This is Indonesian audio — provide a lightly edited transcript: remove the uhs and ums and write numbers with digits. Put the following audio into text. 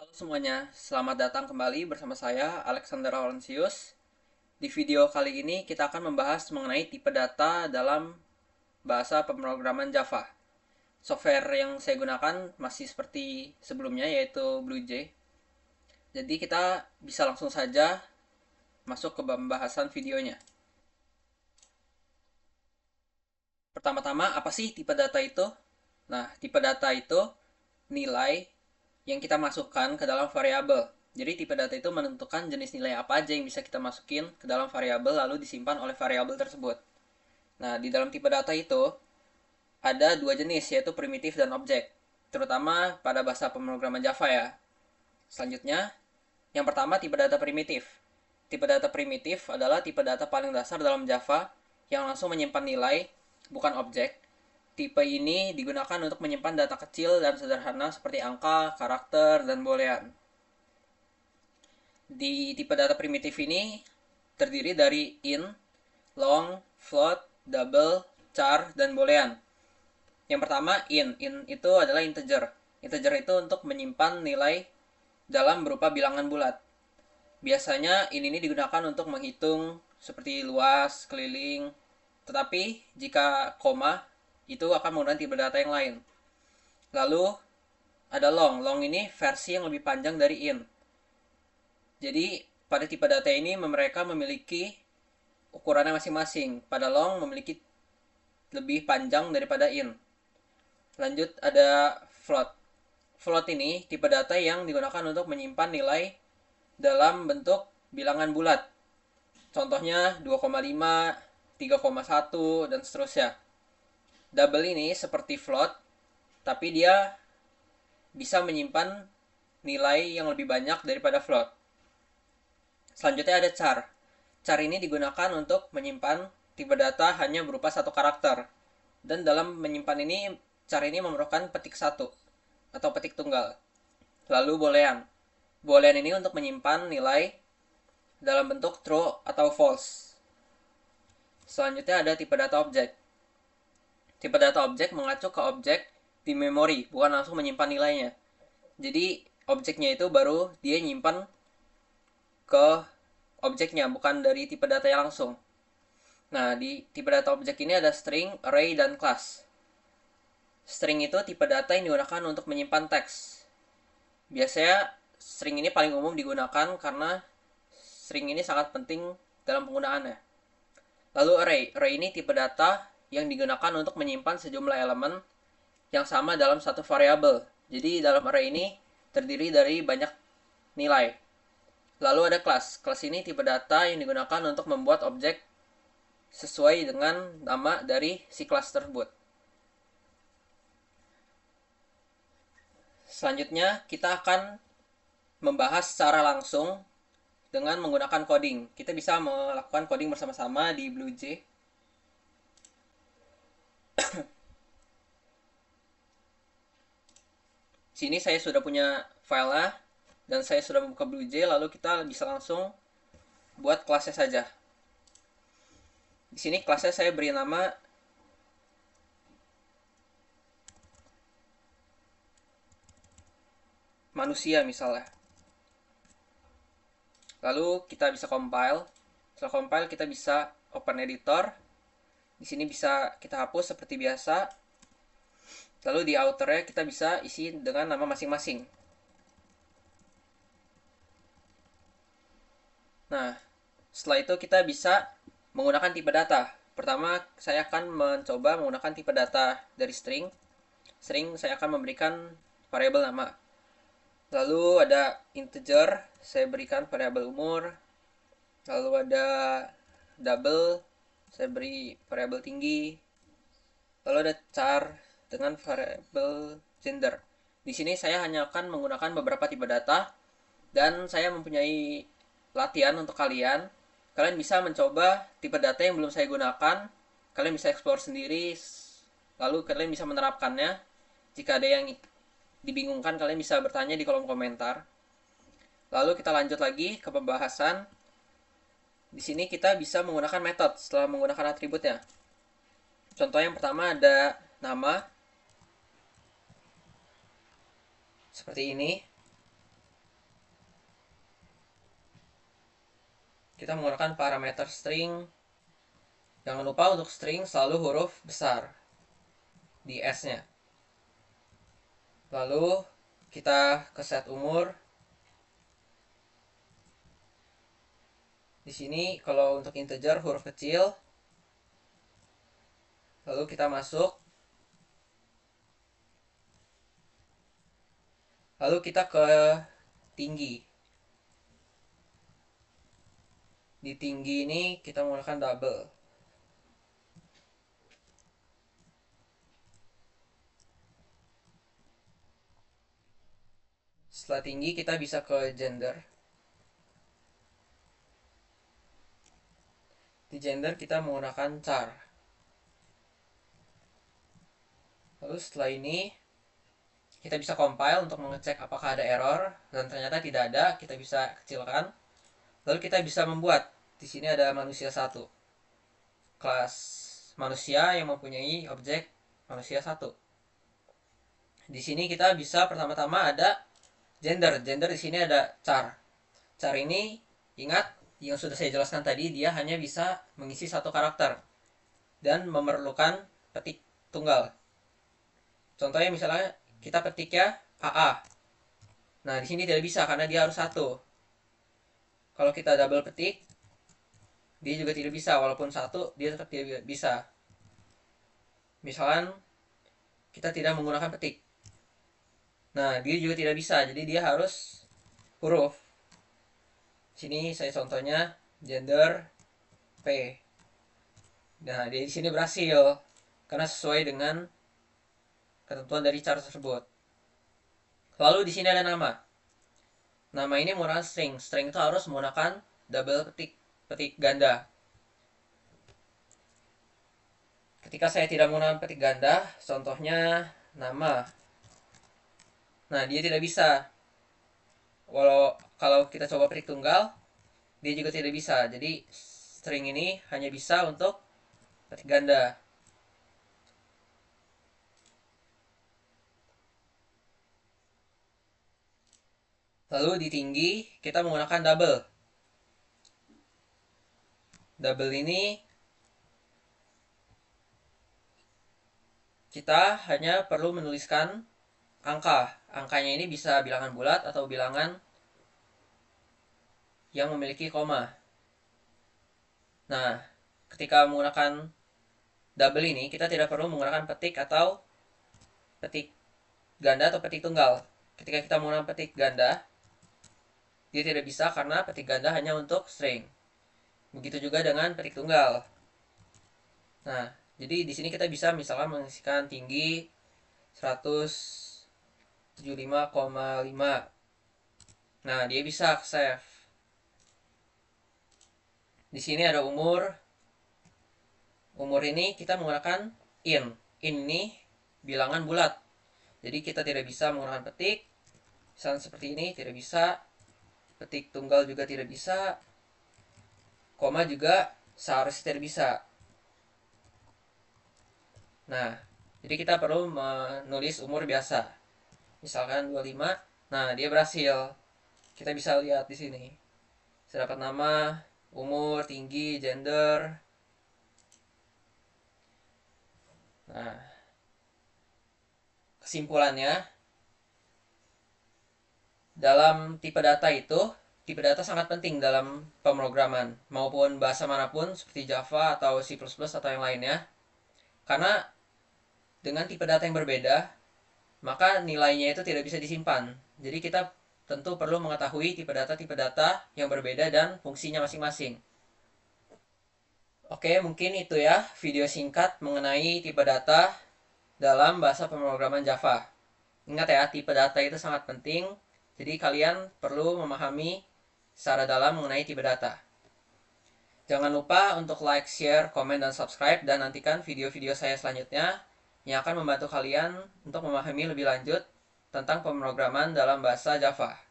Halo semuanya, selamat datang kembali bersama saya Alexander Laurentius. Di video kali ini kita akan membahas mengenai tipe data dalam bahasa pemrograman Java. Software yang saya gunakan masih seperti sebelumnya, yaitu BlueJ. Jadi kita bisa langsung saja masuk ke pembahasan videonya. Pertama-tama, apa sih tipe data itu? Nah, tipe data itu nilai yang kita masukkan ke dalam variabel. Jadi tipe data itu menentukan jenis nilai apa aja yang bisa kita masukin ke dalam variabel lalu disimpan oleh variabel tersebut. Nah, di dalam tipe data itu ada dua jenis, yaitu primitif dan objek. Terutama pada bahasa pemrograman Java ya. Selanjutnya, yang pertama tipe data primitif. Tipe data primitif adalah tipe data paling dasar dalam Java yang langsung menyimpan nilai, bukan objek. Tipe ini digunakan untuk menyimpan data kecil dan sederhana seperti angka, karakter, dan boolean. Di tipe data primitif ini terdiri dari int, long, float, double, char, dan boolean. Yang pertama int. Int itu adalah integer. Integer itu untuk menyimpan nilai dalam berupa bilangan bulat. Biasanya int ini digunakan untuk menghitung seperti luas, keliling. Tetapi jika koma, itu akan menggunakan tipe data yang lain. Lalu ada long. Long ini versi yang lebih panjang dari int. Jadi pada tipe data ini mereka memiliki ukurannya masing-masing. Pada long memiliki lebih panjang daripada int. Lanjut ada float. Float ini tipe data yang digunakan untuk menyimpan nilai dalam bentuk bilangan bulat. Contohnya 2,5, 3,1, dan seterusnya. Double ini seperti float, tapi dia bisa menyimpan nilai yang lebih banyak daripada float. Selanjutnya ada char. Char ini digunakan untuk menyimpan tipe data hanya berupa satu karakter. Dan dalam menyimpan ini, char ini memerlukan petik satu atau petik tunggal. Lalu boolean. Boolean ini untuk menyimpan nilai dalam bentuk true atau false. Selanjutnya ada tipe data objek. Tipe data objek mengacu ke objek di memori, bukan langsung menyimpan nilainya. Jadi objeknya itu baru dia nyimpan ke objeknya, bukan dari tipe data yang langsung. Nah, di tipe data objek ini ada string, array, dan class. String itu tipe data yang digunakan untuk menyimpan teks. Biasanya string ini paling umum digunakan karena string ini sangat penting dalam penggunaannya. Lalu array. Array ini tipe data yang digunakan untuk menyimpan sejumlah elemen yang sama dalam satu variabel. Jadi dalam array ini terdiri dari banyak nilai. Lalu ada class. Class ini tipe data yang digunakan untuk membuat objek sesuai dengan nama dari si kelas tersebut. Selanjutnya kita akan membahas secara langsung dengan menggunakan coding. Kita bisa melakukan coding bersama-sama di BlueJ. Sini saya sudah punya filenya dan saya sudah membuka BlueJ, lalu kita bisa langsung buat kelasnya saja. Di sini kelasnya saya beri nama manusia misalnya. Lalu kita bisa compile. Setelah compile kita bisa open editor. Di sini bisa kita hapus seperti biasa. Lalu di outernya kita bisa isi dengan nama masing-masing. Nah, setelah itu kita bisa menggunakan tipe data. Pertama, saya akan mencoba menggunakan tipe data dari string. String saya akan memberikan variabel nama. Lalu ada integer, saya berikan variabel umur. Lalu ada double, saya beri variabel tinggi. Lalu ada char dengan variabel gender. Di sini saya hanya akan menggunakan beberapa tipe data dan saya mempunyai latihan untuk kalian. Kalian bisa mencoba tipe data yang belum saya gunakan. Kalian bisa explore sendiri, lalu kalian bisa menerapkannya. Jika ada yang dibingungkan, kalian bisa bertanya di kolom komentar. Lalu kita lanjut lagi ke pembahasan. Di sini kita bisa menggunakan metode setelah menggunakan atributnya. Contoh yang pertama ada nama. Seperti ini. kita menggunakan parameter string. Jangan lupa untuk string selalu huruf besar di S-nya. Lalu kita ke set umur. Di sini kalau untuk integer huruf kecil. Lalu kita masuk. Lalu kita ke tinggi. Di tinggi ini kita menggunakan double. Setelah tinggi kita bisa ke gender. Di gender kita menggunakan char. Lalu setelah ini kita bisa compile untuk mengecek apakah ada error, dan ternyata tidak ada. Kita bisa kecilkan. Lalu kita bisa membuat. Di sini ada manusia 1. Kelas manusia yang mempunyai objek manusia 1. Di sini kita bisa pertama-tama ada gender. Gender di sini ada char. Char ini ingat yang sudah saya jelaskan tadi, dia hanya bisa mengisi 1 karakter dan memerlukan petik tunggal. Contohnya misalnya kita petik ya AA. Nah, di sini tidak bisa karena dia harus 1. Kalau kita double petik, dia juga tidak bisa, walaupun 1 dia tetap tidak bisa. Misalkan kita tidak menggunakan petik. Nah, dia juga tidak bisa, jadi dia harus huruf. Sini saya contohnya gender P. Nah, dia di sini berhasil karena sesuai dengan ketentuan dari char tersebut. Lalu di sini ada nama. Nama ini menggunakan string. String itu harus menggunakan double petik ganda. Ketika saya tidak menggunakan petik ganda, contohnya nama. Nah, dia tidak bisa. Kalau kita coba petik tunggal, dia juga tidak bisa. Jadi string ini hanya bisa untuk petik ganda. Lalu di tinggi kita menggunakan double. Double ini kita hanya perlu menuliskan angka. Angkanya ini bisa bilangan bulat atau bilangan yang memiliki koma. Nah, ketika menggunakan double ini, kita tidak perlu menggunakan petik atau petik ganda atau petik tunggal. Ketika kita menggunakan petik ganda, dia tidak bisa karena petik ganda hanya untuk string. Begitu juga dengan petik tunggal. Nah, jadi di sini kita bisa misalkan mengisikan tinggi 175,5. Nah, dia bisa save. Di sini ada umur. Umur ini kita menggunakan in. In ini bilangan bulat. Jadi kita tidak bisa menggunakan petik. Misalnya seperti ini tidak bisa. Petik tunggal juga tidak bisa. Koma juga seharusnya tidak bisa. Nah, jadi kita perlu menulis umur biasa. Misalkan 25. Nah, dia berhasil. Kita bisa lihat di sini. Saya dapat nama, umur, tinggi, gender. Nah, kesimpulannya, dalam tipe data itu, tipe data sangat penting dalam pemrograman, maupun bahasa manapun seperti Java atau C++ atau yang lainnya. Karena dengan tipe data yang berbeda, maka nilainya itu tidak bisa disimpan. Jadi kita tentu perlu mengetahui tipe data yang berbeda dan fungsinya masing-masing. Oke, mungkin itu ya video singkat mengenai tipe data dalam bahasa pemrograman Java. Ingat ya, tipe data itu sangat penting. Jadi kalian perlu memahami secara dalam mengenai tipe data. Jangan lupa untuk like, share, komen, dan subscribe. Dan nantikan video-video saya selanjutnya yang akan membantu kalian untuk memahami lebih lanjut tentang pemrograman dalam bahasa Java.